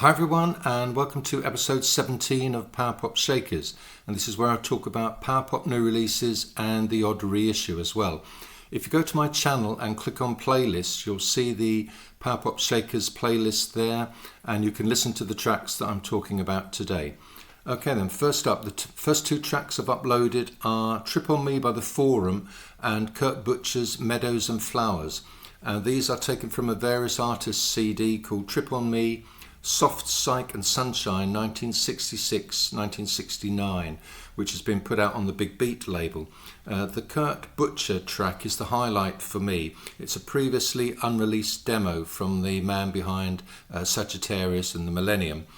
Hi everyone, and welcome to episode 17 of Power Pop Shakers, and this is where I talk about Power Pop new releases and the odd reissue as well. If you go to my channel and click on playlists, you'll see the Power Pop Shakers playlist there, and you can listen to the tracks that I'm talking about today. Okay then, first up, the first two tracks I've uploaded are Trip On Me by The Forum and Kurt Butcher's Meadows and Flowers. These are taken from a various artists CD called Trip On Me, Soft Psych and Sunshine 1966-1969, which has been put out on the Big Beat label. The Kurt Butcher track is the highlight for me. It's a previously unreleased demo from the man behind Sagittarius and the Millennium.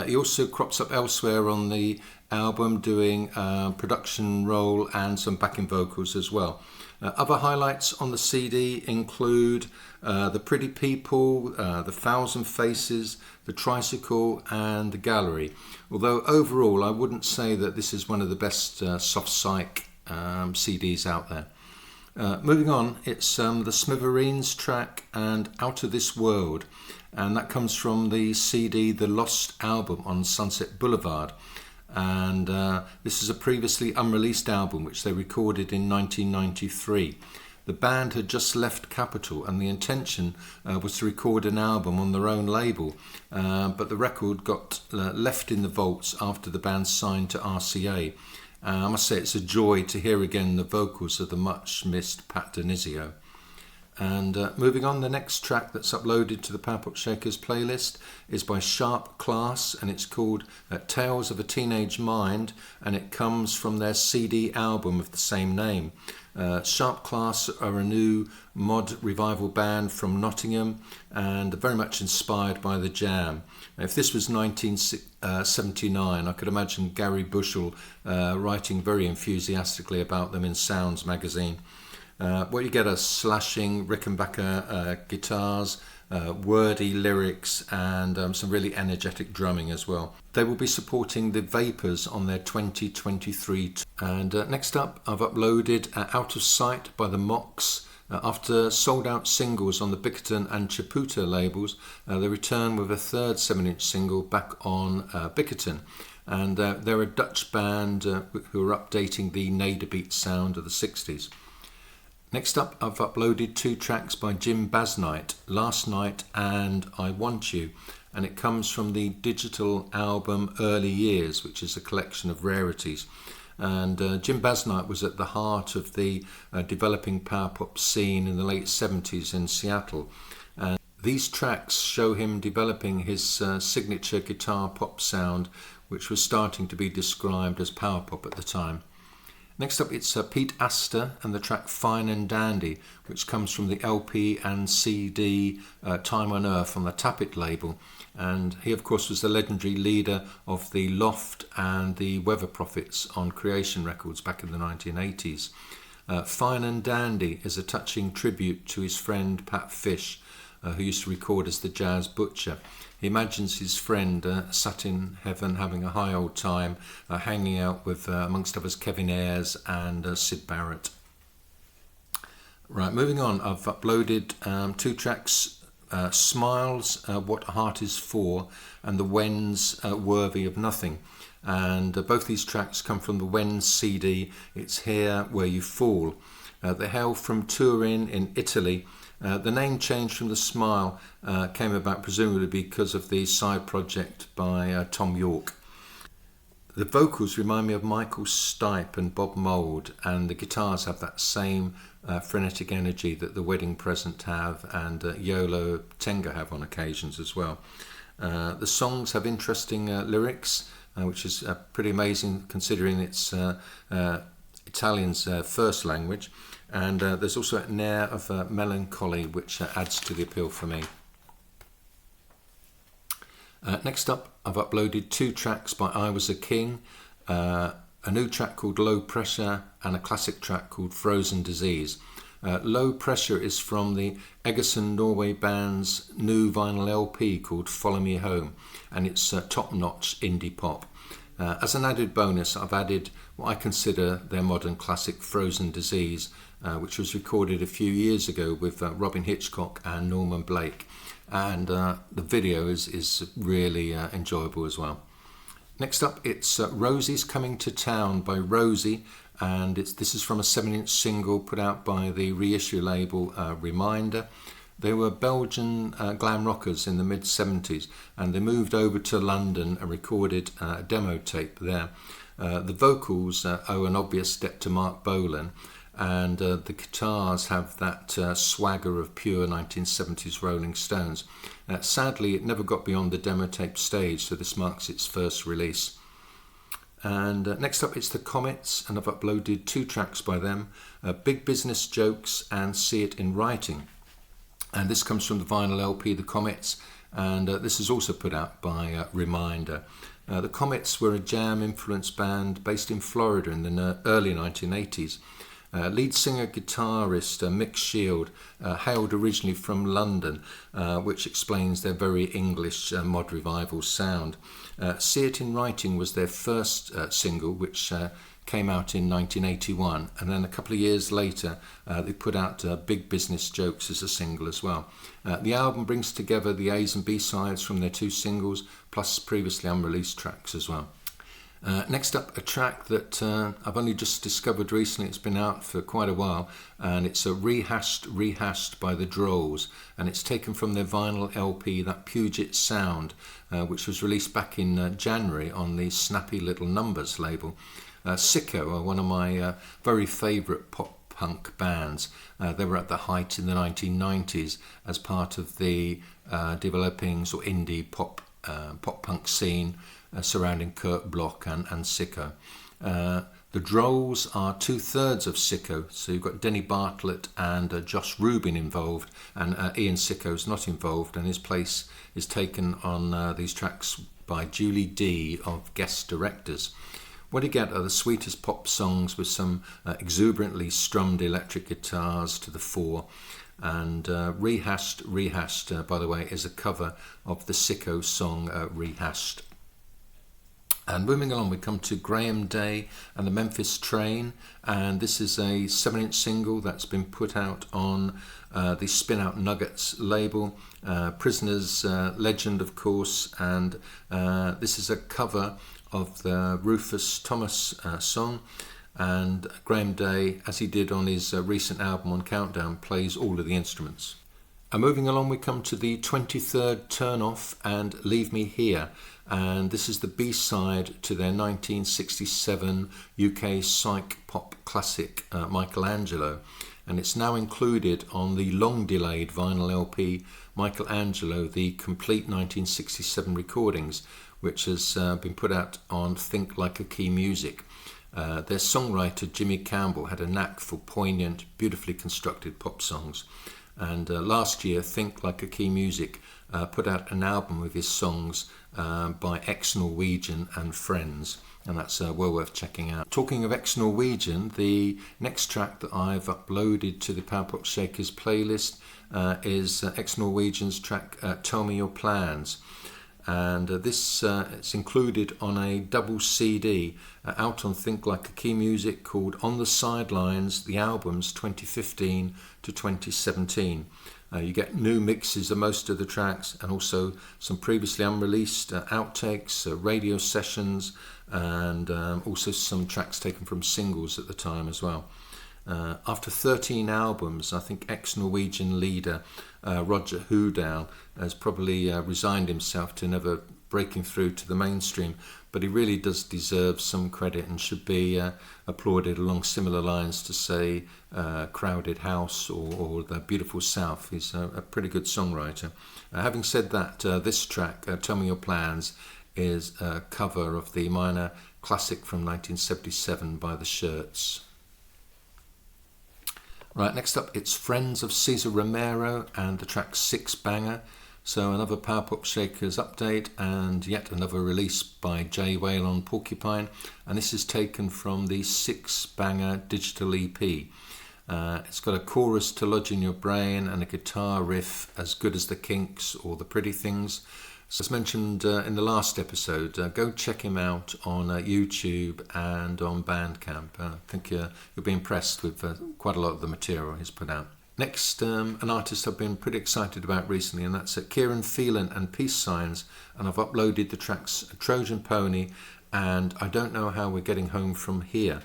He also crops up elsewhere on the album doing production role and some backing vocals as well. Other highlights on the CD include The Pretty People, The Thousand Faces, The Tricycle and The Gallery. Although overall I wouldn't say that this is one of the best soft psych CDs out there. Moving on, it's the Smithereens track and Out of This World, and that comes from the CD The Lost Album on Sunset Boulevard. And this is a previously unreleased album which they recorded in 1993. The band had just left Capitol and the intention was to record an album on their own label, but the record got left in the vaults after the band signed to RCA. I must say it's a joy to hear again the vocals of the much missed Pat Denizio. And moving on, the next track that's uploaded to the Power Pop Shakers playlist is by Sharp Class, and it's called Tales of a Teenage Mind, and it comes from their CD album of the same name. Sharp Class are a new mod revival band from Nottingham and very much inspired by the Jam. If this was 1979, I could imagine Gary Bushell writing very enthusiastically about them in Sounds magazine. What you get are slashing Rickenbacker guitars, wordy lyrics and some really energetic drumming as well. They will be supporting the Vapors on their 2023 and next up I've uploaded Out of Sight by the Mocs. After sold out singles on the Bickerton and Chaputa labels, they return with a third 7-inch single back on Bickerton. And they're a Dutch band who are updating the Nederbeat sound of the 60s. Next up, I've uploaded two tracks by Jim BASNIGHT, Last Night and I Want You, and it comes from the digital album Early Years, which is a collection of rarities. And Jim BASNIGHT was at the heart of the developing power pop scene in the late 70s in Seattle. And these tracks show him developing his signature guitar pop sound, which was starting to be described as power pop at the time. Next up, it's Pete Astor and the track Fine and Dandy, which comes from the LP and CD Time on Earth on the Tapete label. And he, of course, was the legendary leader of the Loft and the Weather Prophets on Creation Records back in the 1980s. Fine and Dandy is a touching tribute to his friend Pat Fish, who used to record as the Jazz Butcher. He imagines his friend sat in heaven having a high old time, hanging out with, amongst others, Kevin Ayers and Syd Barrett. Right, moving on, I've uploaded two tracks, Smiles, What a Heart Is For, and The Wens, Worthy of Nothing. And both these tracks come from the Wens CD, It's Here Where You Fall. They hail from Turin in Italy. The name change from The Smile came about presumably because of the side project by Tom York. The vocals remind me of Michael Stipe and Bob Mould, and the guitars have that same frenetic energy that the Wedding Present have and Yolo Tenga have on occasions as well. The songs have interesting lyrics, which is pretty amazing considering it's Italian's first language. And there's also an air of melancholy which adds to the appeal for me. Next up, I've uploaded two tracks by I Was a King, a new track called Low Pressure and a classic track called Frozen Disease. Low Pressure is from the Egerton Norway band's new vinyl LP called Follow Me Home, and it's top-notch indie pop. As an added bonus, I've added what I consider their modern classic Frozen Disease, which was recorded a few years ago with Robin Hitchcock and Norman Blake. and the video is really enjoyable as well. Next up, it's Rosie's Coming to Town by Rosie, and this is from a 7-inch single put out by the reissue label Reminder. They were Belgian glam rockers in the mid-70s, and they moved over to London and recorded a demo tape there. The vocals owe an obvious debt to Mark Bolan, and the guitars have that swagger of pure 1970s Rolling Stones. Sadly, it never got beyond the demo tape stage, so this marks its first release. And next up, it's the Comets, and I've uploaded 2 tracks by them, Big Business Jokes and See It in Writing. And this comes from the vinyl LP The Comets, and this is also put out by Reminder. The Comets were a jam-influenced band based in Florida in the early 1980s. Lead singer guitarist Mick Shield hailed originally from London, which explains their very English mod revival sound. See It in Writing was their first single, which came out in 1981, and then a couple of years later they put out Big Business Jokes as a single as well. The album brings together the A's and B-sides from their 2 singles, plus previously unreleased tracks as well. Next up, a track that I've only just discovered recently. It's been out for quite a while, and it's a Rehashed by the Drolls, and it's taken from their vinyl LP, That Puget Sound, which was released back in January on the Snappy Little Numbers label. Sicko are one of my very favourite pop-punk bands. They were at the height in the 1990s as part of the developing sort of indie pop-punk scene surrounding Kurt Bloch and Sicko. The Drolls are 2/3 of Sicko, so you've got Denny Bartlett and Josh Rubin involved, and Ian Sicko's not involved, and his place is taken on these tracks by Julie D of Guest Directors. What you get are the sweetest pop songs with some exuberantly strummed electric guitars to the fore. And Rehashed, by the way, is a cover of the Sicko song Rehashed. And moving along, we come to Graham Day and the Memphis Train, and this is a 7-inch single that's been put out on the Spin Out Nuggets label. Prisoner's Legend, of course, and this is a cover of the Rufus Thomas song, and Graham Day, as he did on his recent album on Countdown, plays all of the instruments. And moving along, we come to the 23rd Turnoff and Leave Me Here, and this is the B-side to their 1967 UK psych pop classic Michelangelo, and it's now included on the long-delayed vinyl LP Michelangelo, the complete 1967 recordings, which has been put out on Think Like a Key Music. Their songwriter Jimmy Campbell had a knack for poignant, beautifully constructed pop songs, and last year Think Like a Key Music put out an album with his songs by ex-Norwegian and friends, and that's well worth checking out. Talking of ex-Norwegian, the next track that I've uploaded to the Power Pop Shakers playlist is ex-Norwegian's track Tell Me Your Plans. And this it's included on a double CD out on Think Like a Key Music called On the Sidelines, the albums 2015 to 2017. You get new mixes of most of the tracks, and also some previously unreleased outtakes, radio sessions, and also some tracks taken from singles at the time as well. After 13 albums, I think ex-Norwegian leader Roger Houdal has probably resigned himself to never breaking through to the mainstream, but he really does deserve some credit and should be applauded along similar lines to, say, Crowded House or The Beautiful South. He's a pretty good songwriter. Having said that, this track, Tell Me Your Plans, is a cover of the minor classic from 1977 by The Shirts. Right, next up, it's Friends of Cesar Romero and the track Six Banger. So another Power Pop Shakers update and yet another release by Jay Whale on Porcupine. And this is taken from the Six Banger digital EP. It's got a chorus to lodge in your brain and a guitar riff as good as the Kinks or the Pretty Things. So as mentioned in the last episode, go check him out on YouTube and on Bandcamp. I think you'll be impressed with quite a lot of the material he's put out. Next, an artist I've been pretty excited about recently, and that's Kieran Phelan and Peace Signs, and I've uploaded the tracks Trojan Pony and I Don't Know How We're Getting Home From Here.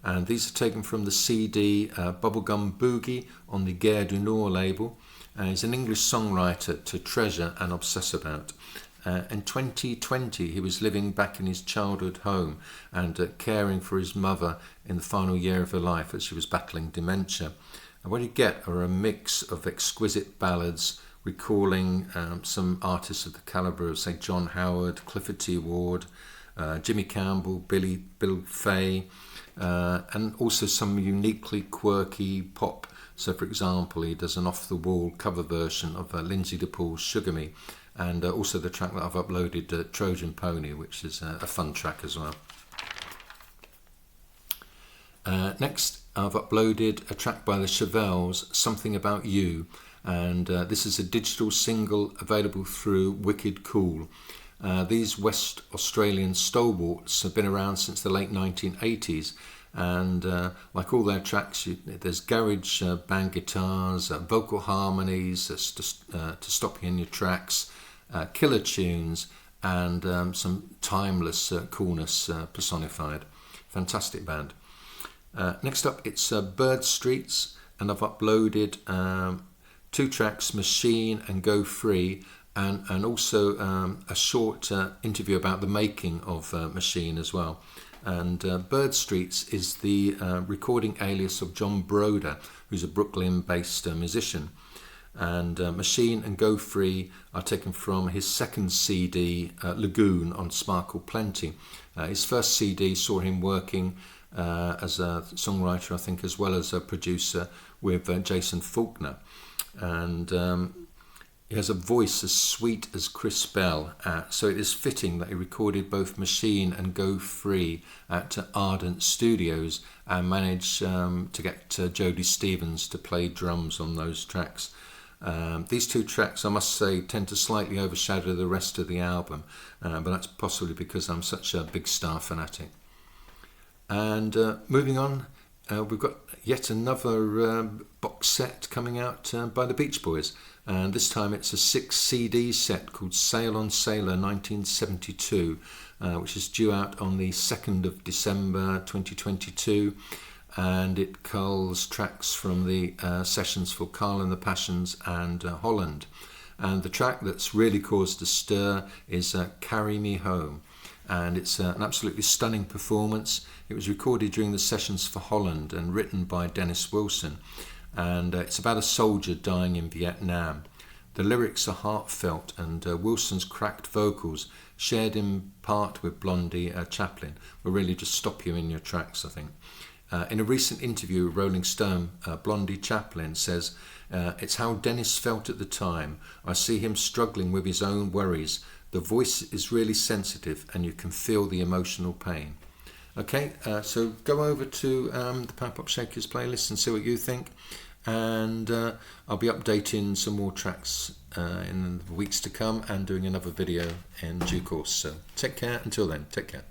And these are taken from the CD Bubblegum Boogie on the Gare du Nord label. He's an English songwriter to treasure and obsess about. In 2020, he was living back in his childhood home and caring for his mother in the final year of her life as she was battling dementia. And what you get are a mix of exquisite ballads recalling some artists of the calibre of, say, John Howard, Clifford T. Ward, Jimmy Campbell, Bill Fay, and also some uniquely quirky pop. So, for example, he does an off-the-wall cover version of Lindsay DePaul's Sugar Me, and also the track that I've uploaded, Trojan Pony, which is a fun track as well. Next, I've uploaded a track by the Chevelles, Something About You, and this is a digital single available through Wicked Cool. These West Australian stalwarts have been around since the late 1980s, and like all their tracks, there's garage band guitars, vocal harmonies to stop you in your tracks, killer tunes, and some timeless coolness personified. Fantastic band. Next up, it's Bird Streets, and I've uploaded 2 tracks, Machine and Go Free, and also a short interview about the making of Machine as well. And Bird Streets is the recording alias of John Broder, who's a Brooklyn-based musician. And Machine and Go Free are taken from his second CD, Lagoon, on Sparkle Plenty. His first CD saw him working as a songwriter, I think, as well as a producer with Jason Faulkner. And he has a voice as sweet as Chris Bell, so it is fitting that he recorded both Machine and Go Free at Ardent Studios and managed to get Jody Stevens to play drums on those tracks. These 2 tracks, I must say, tend to slightly overshadow the rest of the album, but that's possibly because I'm such a big Star fanatic. And moving on, we've got yet another box set coming out by the Beach Boys, and this time it's a 6 CD set called Sail on Sailor 1972, which is due out on the 2nd of December 2022, and it culls tracks from the sessions for Carl and the Passions and Holland. And the track that's really caused a stir is Carry Me Home, and it's an absolutely stunning performance. It was recorded during the sessions for Holland and written by Dennis Wilson, and it's about a soldier dying in Vietnam. The lyrics are heartfelt, and Wilson's cracked vocals, shared in part with Blondie Chaplin, will really just stop you in your tracks, I think. In a recent interview with Rolling Stone, Blondie Chaplin says, "It's how Dennis felt at the time. I see him struggling with his own worries. The voice is really sensitive and you can feel the emotional pain." Okay, so go over to the Power Pop Shakers playlist and see what you think. And I'll be updating some more tracks in the weeks to come and doing another video in due course. So take care until then, take care.